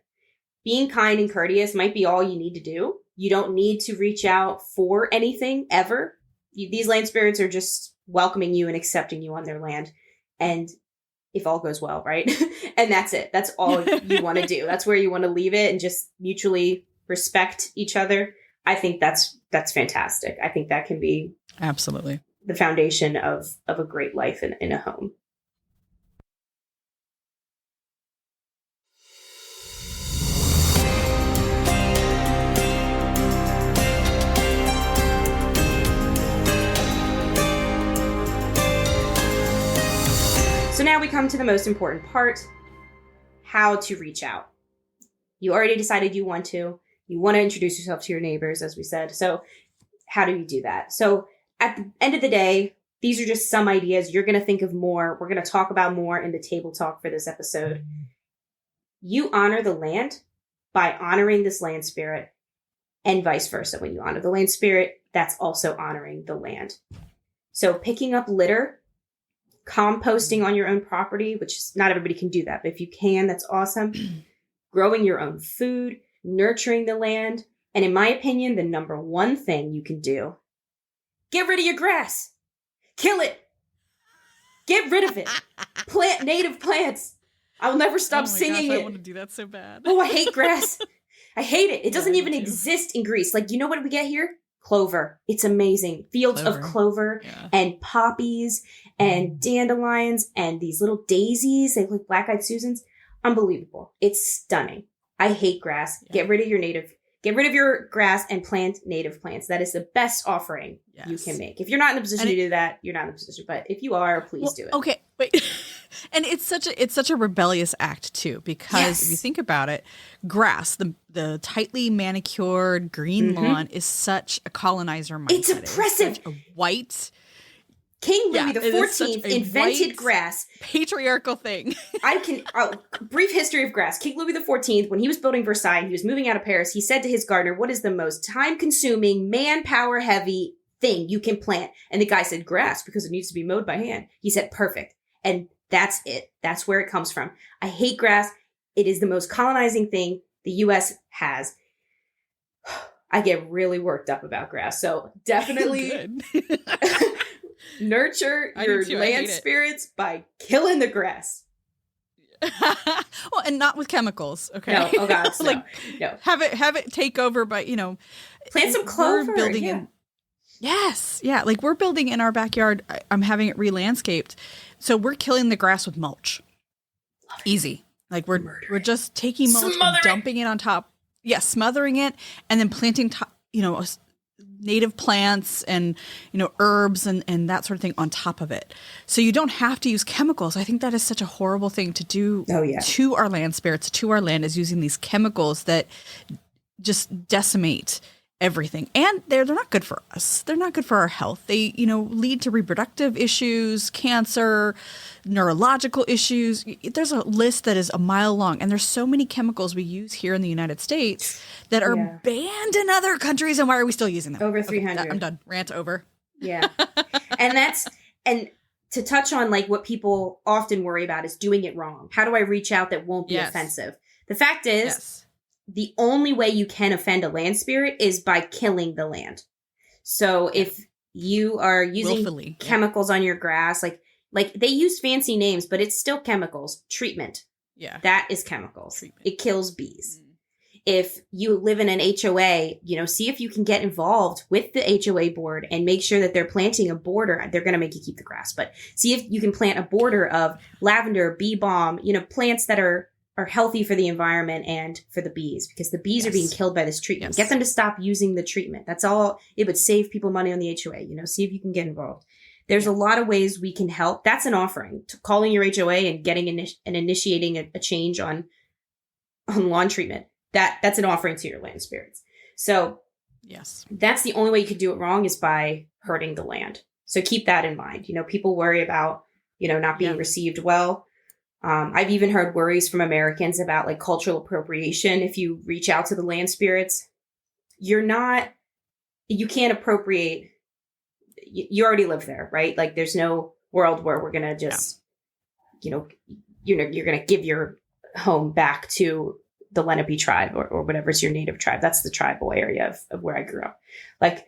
Being kind and courteous might be all you need to do. You don't need to reach out for anything ever. These land spirits are just welcoming you and accepting you on their land. And if all goes well, right? And that's it. That's all you want to do. That's where you want to leave it, and just mutually respect each other. I think that's fantastic. I think that can be absolutely the foundation of a great life in a home. So now we come to the most important part, how to reach out. You already decided you want to introduce yourself to your neighbors, as we said. So how do you do that? So at the end of the day, these are just some ideas. You're going to think of more. We're going to talk about more in the table talk for this episode. you honor the land by honoring this land spirit, and vice versa. When you honor the land spirit, that's also honoring the land. So picking up litter, composting on your own property, which not everybody can do that, but if you can, that's awesome. Growing your own food, nurturing the land. And in my opinion, the number one thing you can do, get rid of your grass. Kill it. Get rid of it. Plant native plants. I will never stop singing it. I want to do that so bad. Oh, I hate grass. I hate it. It doesn't even too. exist in Greece. Like, you know what we get here? Clover. It's amazing. Fields of clover and poppies and dandelions and these little daisies. They look like black-eyed Susans. Unbelievable. It's stunning. I hate grass. Yeah. Get rid of your grass and plant native plants. That is the best offering you can make. If you're not in a position to do that, you're not in a position. But if you are, please do it. Okay, wait. And it's such a rebellious act too, because if you think about it, grass, the tightly manicured green lawn, is such a colonizer mindset. It's oppressive. It's such a white. King Louis the 14th invented grass. Patriarchal thing. Brief history of grass. King Louis the 14th, when he was building Versailles, he was moving out of Paris. He said to his gardener, "What is the most time-consuming, manpower-heavy thing you can plant?" And the guy said, "Grass, because it needs to be mowed by hand." He said, "Perfect." And that's it. That's where it comes from. I hate grass. It is the most colonizing thing the U.S. has. I get really worked up about grass. So definitely nurture your land spirits by killing the grass. Well, and not with chemicals. Okay. No. Oh God. No. Have it take over by, plant some clover. We're building in. Yes. Yeah. Like we're building in our backyard. I'm having it re-landscaped. So we're killing the grass with mulch. Easy. Like we're just taking mulch and dumping it on top. Yeah. Smothering it and then planting, native plants and, herbs and that sort of thing on top of it. So you don't have to use chemicals. I think that is such a horrible thing to do to our land spirits, to our land, is using these chemicals that just decimate everything. And they're not good for us. They're not good for our health. They, lead to reproductive issues, cancer, neurological issues. There's a list that is a mile long. And there's so many chemicals we use here in the United States that are banned in other countries. And why are we still using them? Over 300. Okay, I'm done. Rant over. Yeah. And to touch on like what people often worry about is doing it wrong. How do I reach out that won't be offensive? The fact is, the only way you can offend a land spirit is by killing the land. So if you are using chemicals on your grass, like they use fancy names, but it's still chemicals. Treatment. Yeah. That is chemicals. Treatment. It kills bees. If you live in an HOA, see if you can get involved with the HOA board and make sure that they're planting a border. They're going to make you keep the grass, but see if you can plant a border of lavender, bee balm, plants that are healthy for the environment and for the bees, because the bees are being killed by this treatment. Get them to stop using the treatment. That's all. It would save people money on the HOA. See if you can get involved. There's a lot of ways we can help. That's an offering. Calling your HOA and getting and initiating a change on lawn treatment. That's an offering to your land spirits. So that's the only way you could do it wrong, is by hurting the land. So keep that in mind. People worry about, not being received well. I've even heard worries from Americans about like cultural appropriation. If you reach out to the land spirits, you can't appropriate. You already live there, right? Like there's no world where we're going to just, you're going to give your home back to the Lenape tribe or whatever's your native tribe. That's the tribal area of where I grew up. Like,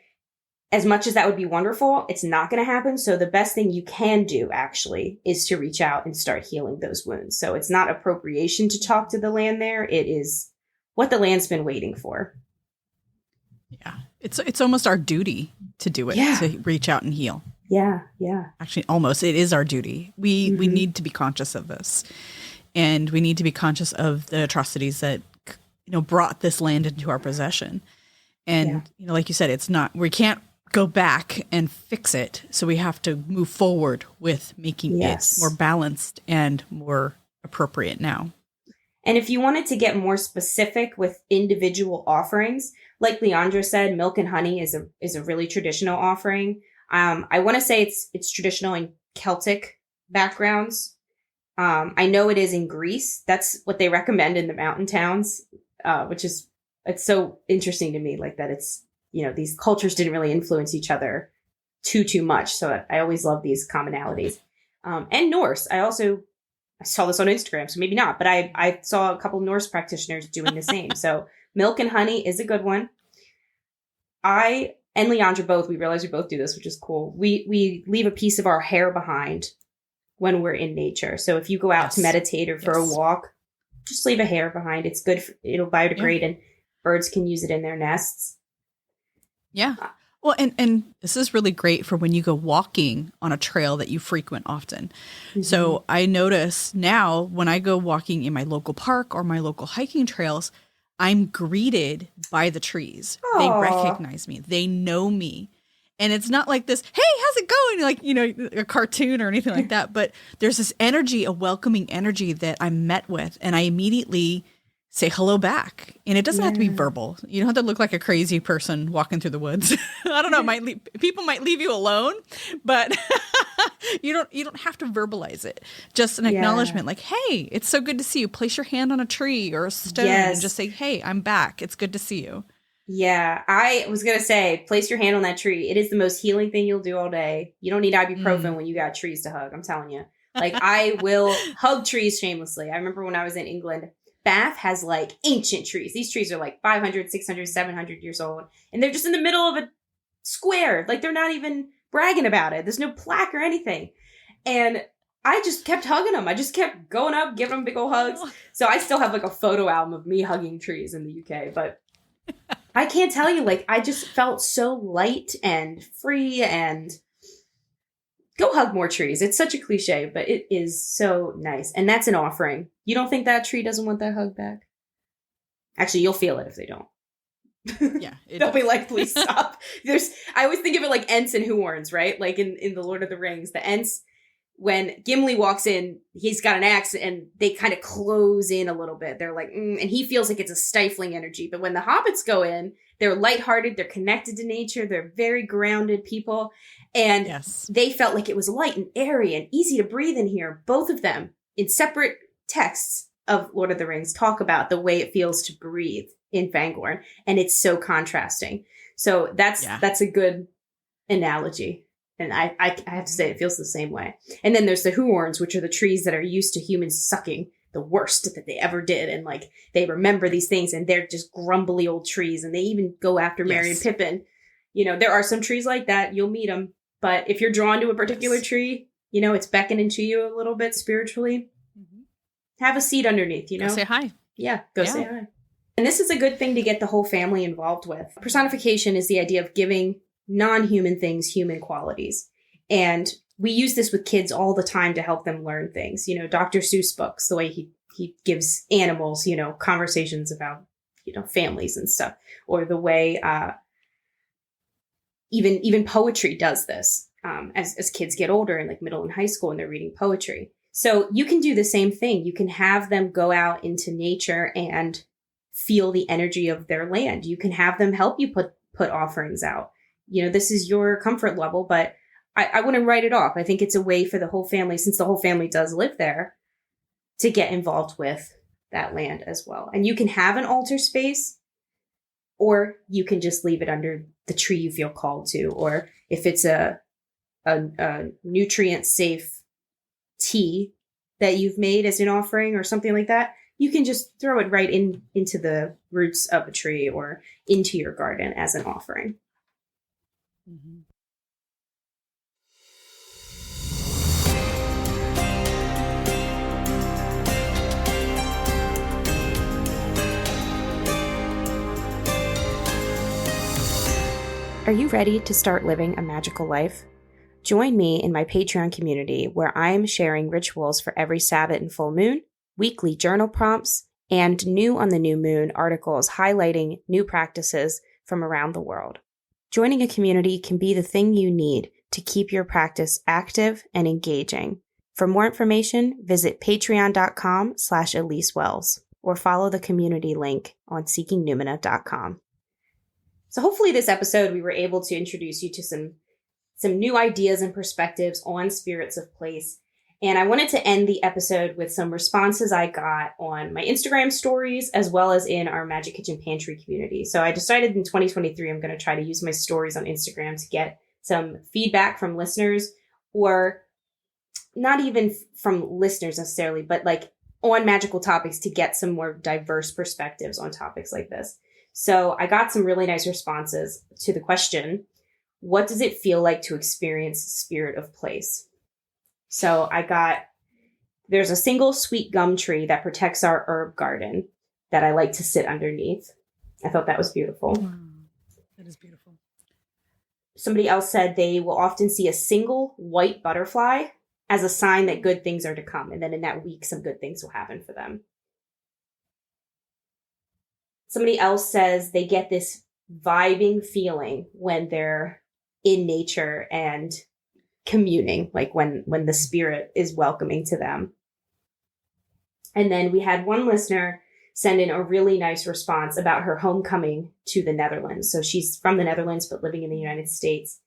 as much as that would be wonderful, it's not going to happen. So the best thing you can do actually is to reach out and start healing those wounds. So it's not appropriation to talk to the land there. It is what the land's been waiting for. Yeah. It's almost our duty to do it, to reach out and heal. Yeah. Yeah. Actually, almost. It is our duty. We need to be conscious of this. And we need to be conscious of the atrocities that, brought this land into our possession. And, like you said, we can't go back and fix it. So we have to move forward with making it more balanced and more appropriate now. And if you wanted to get more specific with individual offerings, like Leandra said, milk and honey is a really traditional offering. I want to say it's traditional in Celtic backgrounds. I know it is in Greece. That's what they recommend in the mountain towns, which is, it's so interesting to me, like that it's, these cultures didn't really influence each other too much. So I always love these commonalities. And Norse. I saw this on Instagram, so maybe not, but I saw a couple Norse practitioners doing the same. So milk and honey is a good one. I and Leandra we realize we both do this, which is cool. We leave a piece of our hair behind when we're in nature. So if you go out to meditate or for a walk, just leave a hair behind. It's good. It'll biodegrade and birds can use it in their nests. Yeah. Well, and this is really great for when you go walking on a trail that you frequent often. Mm-hmm. So I notice now when I go walking in my local park or my local hiking trails, I'm greeted by the trees. Aww. They recognize me. They know me. And it's not like this, hey, how's it going? Like, a cartoon or anything like that. But there's this energy, a welcoming energy that I'm met with. And I immediately say hello back. And it doesn't have to be verbal. You don't have to look like a crazy person walking through the woods. I don't know. People might leave you alone, but you don't have to verbalize it. Just an acknowledgement like, hey, it's so good to see you. Place your hand on a tree or a stone and just say, hey, I'm back. It's good to see you. Yeah, I was going to say, place your hand on that tree. It is the most healing thing you'll do all day. You don't need ibuprofen when you got trees to hug. I'm telling you. Like, I will hug trees shamelessly. I remember when I was in England, Bath has like ancient trees. These trees are like 500, 600, 700 years old. And they're just in the middle of a square. Like, they're not even bragging about it. There's no plaque or anything. And I just kept hugging them. I just kept going up, giving them big old hugs. So I still have like a photo album of me hugging trees in the UK. But I can't tell you, like, I just felt so light and free, and go hug more trees. It's such a cliche, but it is so nice. And that's an offering. You don't think that tree doesn't want that hug back? Actually, you'll feel it if they don't. Yeah. They'll be like, please stop. I always think of it like Ents and Huorns, right? Like in The Lord of the Rings, the Ents, when Gimli walks in, he's got an axe and they kind of close in a little bit. They're like, and he feels like it's a stifling energy. But when the hobbits go in, they're lighthearted, they're connected to nature, they're very grounded people. And they felt like it was light and airy and easy to breathe in here. Both of them, in separate texts of Lord of the Rings, talk about the way it feels to breathe in Fangorn. And it's so contrasting. So that's a good analogy. And I have to say, it feels the same way. And then there's the Huorns, which are the trees that are used to humans sucking the worst that they ever did. And like, they remember these things, and they're just grumbly old trees. And they even go after Merry and Pippin. There are some trees like that. You'll meet them. But if you're drawn to a particular tree, it's beckoning to you a little bit spiritually. Mm-hmm. Have a seat underneath, Go say hi. Yeah, say hi. And this is a good thing to get the whole family involved with. Personification is the idea of giving non-human things human qualities. And we use this with kids all the time to help them learn things. Dr. Seuss books, the way he gives animals, conversations about, families and stuff. Or the way even poetry does this as kids get older in like middle and high school, and they're reading poetry. So you can do the same thing. You can have them go out into nature and feel the energy of their land. You can have them help you put offerings out. This is your comfort level, but I wouldn't write it off. I think it's a way for the whole family, since the whole family does live there, to get involved with that land as well. And you can have an altar space, or you can just leave it under the tree you feel called to. Or if it's a nutrient safe tea that you've made as an offering or something like that, you can just throw it right into the roots of a tree or into your garden as an offering. Mm-hmm. Are you ready to start living a magical life? Join me in my Patreon community, where I am sharing rituals for every Sabbath and full moon, weekly journal prompts, and new on the new moon articles highlighting new practices from around the world. Joining a community can be the thing you need to keep your practice active and engaging. For more information, visit patreon.com/Elyse Wells or follow the community link on seekingnumina.com. So hopefully this episode, we were able to introduce you to some new ideas and perspectives on spirits of place. And I wanted to end the episode with some responses I got on my Instagram stories, as well as in our Magic Kitchen Pantry community. So I decided in 2023, I'm going to try to use my stories on Instagram to get some feedback from listeners, or not even from listeners necessarily, but like on magical topics, to get some more diverse perspectives on topics like this. So I got some really nice responses to the question, what does it feel like to experience spirit of place? So there's a single sweet gum tree that protects our herb garden that I like to sit underneath. I thought that was beautiful. Wow. That is beautiful. Somebody else said they will often see a single white butterfly as a sign that good things are to come. And then in that week, some good things will happen for them. Somebody else says they get this vibing feeling when they're in nature and communing, like when the spirit is welcoming to them. And then we had one listener send in a really nice response about her homecoming to the Netherlands. So she's from the Netherlands, but living in the United States.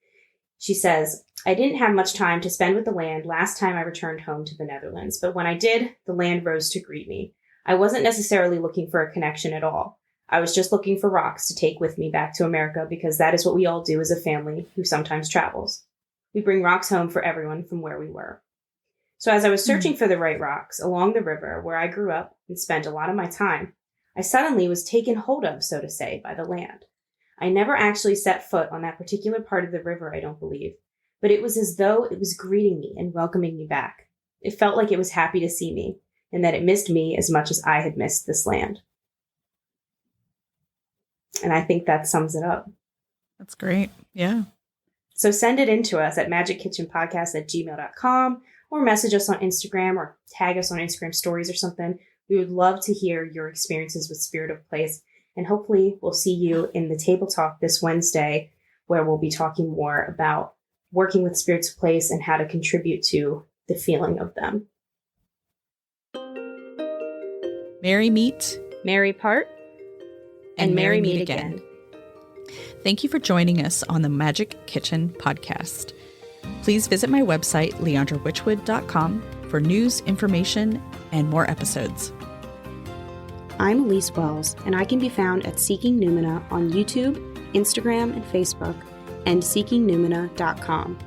She says, I didn't have much time to spend with the land last time I returned home to the Netherlands, but when I did, the land rose to greet me. I wasn't necessarily looking for a connection at all. I was just looking for rocks to take with me back to America, because that is what we all do as a family who sometimes travels. We bring rocks home for everyone from where we were. So as I was searching for the right rocks along the river where I grew up and spent a lot of my time, I suddenly was taken hold of, so to say, by the land. I never actually set foot on that particular part of the river, I don't believe, but it was as though it was greeting me and welcoming me back. It felt like it was happy to see me, and that it missed me as much as I had missed this land. And I think that sums it up. That's great. Yeah. So send it in to us at magickitchenpodcast@gmail.com, or message us on Instagram, or tag us on Instagram stories or something. We would love to hear your experiences with Spirit of Place. And hopefully we'll see you in the table talk this Wednesday, where we'll be talking more about working with spirits of place and how to contribute to the feeling of them. Merry meet, Merry part, and merry meet again. Thank you for joining us on the Magic Kitchen podcast. Please visit my website, leandrawitchwood.com, for news, information, and more episodes. I'm Elyse Wells, and I can be found at Seeking Numina on YouTube, Instagram, and Facebook, and seekingnumina.com.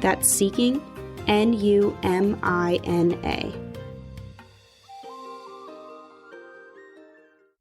That's Seeking, Numina.